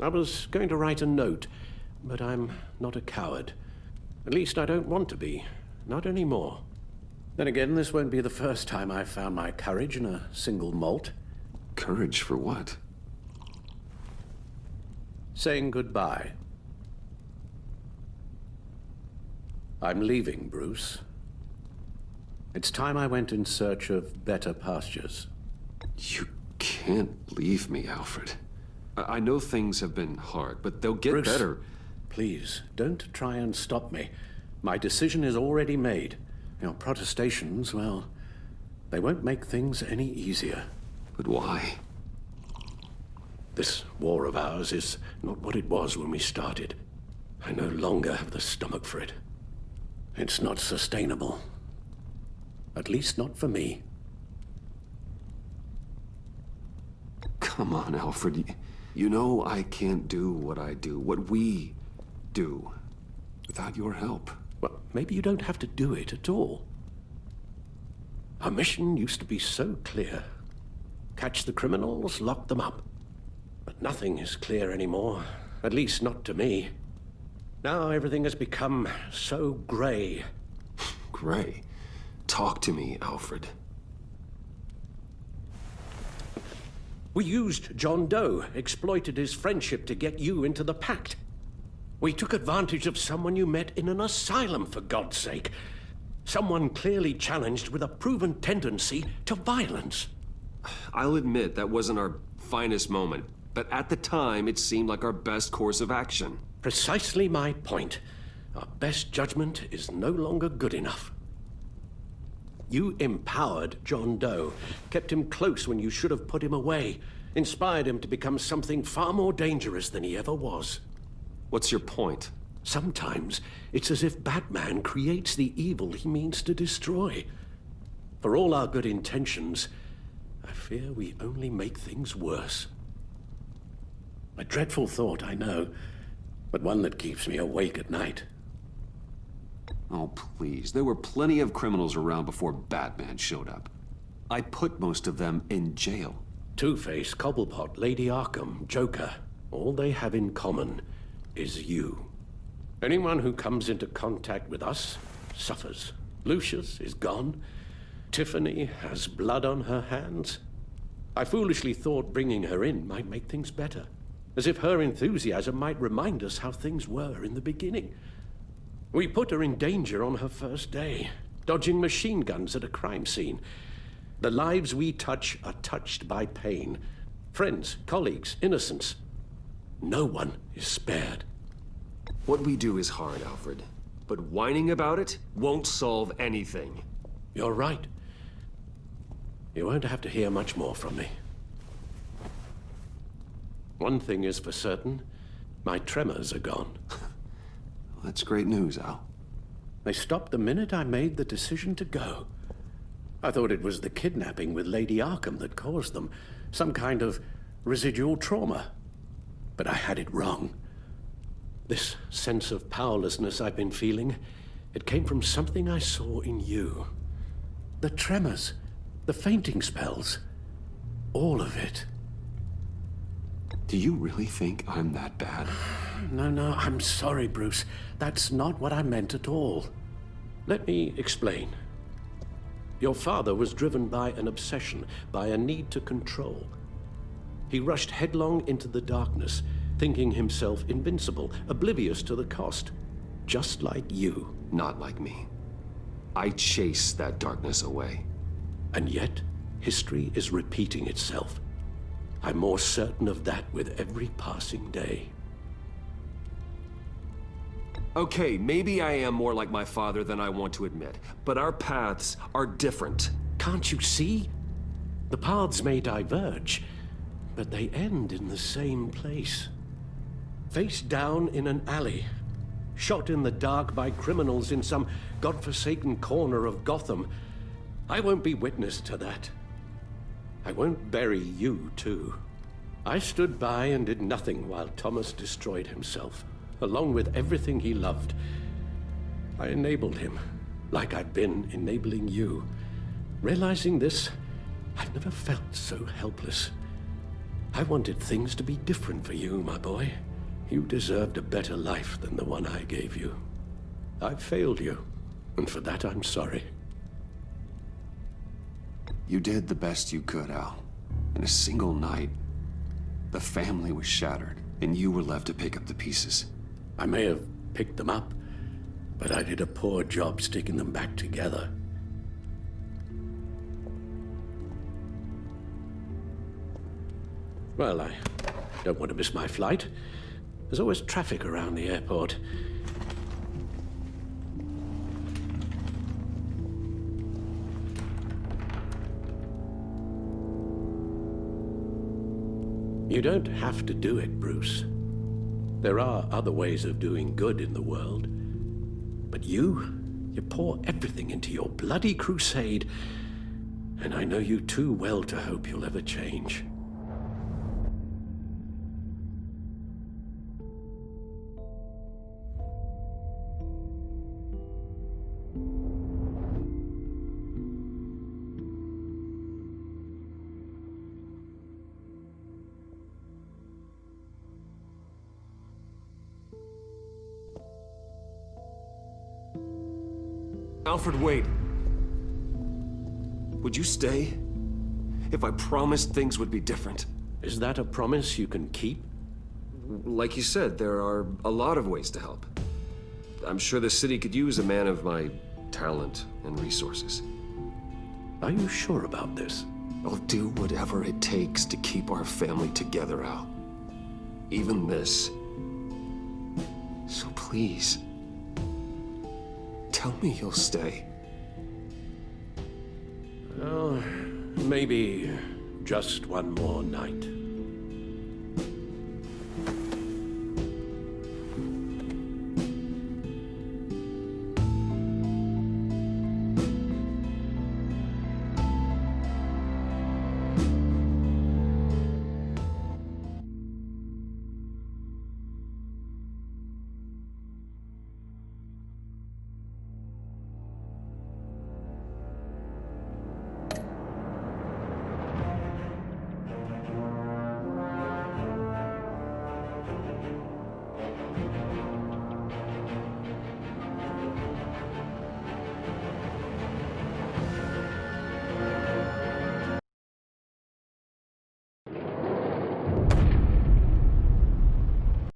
I was going to write a note, but I'm not a coward. At least I don't want to be. Not anymore. Then again, this won't be the first time I've found my courage in a single malt. Courage for what? Saying goodbye. I'm leaving, Bruce. It's time I went in search of better pastures. You can't leave me, Alfred. I know things have been hard, but they'll get Bruce, better. Please, don't try and stop me. My decision is already made. Your protestations, well, they won't make things any easier. But why? This war of ours is not what it was when we started. I no longer have the stomach for it. It's not sustainable. At least not for me. Come on, Alfred. You know I can't do what I do, what we do, without your help. Well, maybe you don't have to do it at all. Our mission used to be so clear. Catch the criminals, lock them up. But nothing is clear anymore, at least not to me. Now everything has become so gray. Gray? Talk to me, Alfred. We used John Doe, exploited his friendship to get you into the pact. We took advantage of someone you met in an asylum, for God's sake. Someone clearly challenged with a proven tendency to violence. I'll admit that wasn't our finest moment, but at the time it seemed like our best course of action. Precisely my point. Our best judgment is no longer good enough. You empowered John Doe, kept him close when you should have put him away, inspired him to become something far more dangerous than he ever was. What's your point? Sometimes it's as if Batman creates the evil he means to destroy. For all our good intentions, I fear we only make things worse. A dreadful thought, I know, but one that keeps me awake at night. Oh, please. There were plenty of criminals around before Batman showed up. I put most of them in jail. Two-Face, Cobblepot, Lady Arkham, Joker, all they have in common is you. Anyone who comes into contact with us suffers. Lucius is gone. Tiffany has blood on her hands. I foolishly thought bringing her in might make things better, as if her enthusiasm might remind us how things were in the beginning. We put her in danger on her first day, dodging machine guns at a crime scene. The lives we touch are touched by pain. Friends, colleagues, innocents. No one is spared. What we do is hard, Alfred. But whining about it won't solve anything. You're right. You won't have to hear much more from me. One thing is for certain, my tremors are gone. That's great news, Al. They stopped the minute I made the decision to go. I thought it was the kidnapping with Lady Arkham that caused them, some kind of residual trauma. But I had it wrong. This sense of powerlessness I've been feeling, it came from something I saw in you. The tremors, the fainting spells, all of it. Do you really think I'm that bad? No, I'm sorry, Bruce. That's not what I meant at all. Let me explain. Your father was driven by an obsession, by a need to control. He rushed headlong into the darkness, thinking himself invincible, oblivious to the cost. Just like you. Not like me. I chase that darkness away. And yet, history is repeating itself. I'm more certain of that with every passing day. Okay, maybe I am more like my father than I want to admit, but our paths are different. Can't you see? The paths may diverge, but they end in the same place. Face down in an alley, shot in the dark by criminals in some godforsaken corner of Gotham. I won't be witness to that. I won't bury you, too. I stood by and did nothing while Thomas destroyed himself, along with everything he loved. I enabled him, like I'd been enabling you. Realizing this, I've never felt so helpless. I wanted things to be different for you, my boy. You deserved a better life than the one I gave you. I failed you, and for that I'm sorry. You did the best you could, Al. In a single night, the family was shattered, and you were left to pick up the pieces. I may have picked them up, but I did a poor job sticking them back together. Well, I don't want to miss my flight. There's always traffic around the airport. You don't have to do it, Bruce. There are other ways of doing good in the world. But you pour everything into your bloody crusade, and I know you too well to hope you'll ever change. Alfred, wait. Would you stay? If I promised things would be different. Is that a promise you can keep? Like you said, there are a lot of ways to help. I'm sure the city could use a man of my talent and resources. Are you sure about this? I'll do whatever it takes to keep our family together, Al. Even this. So please, tell me you'll stay. Oh, maybe just one more night.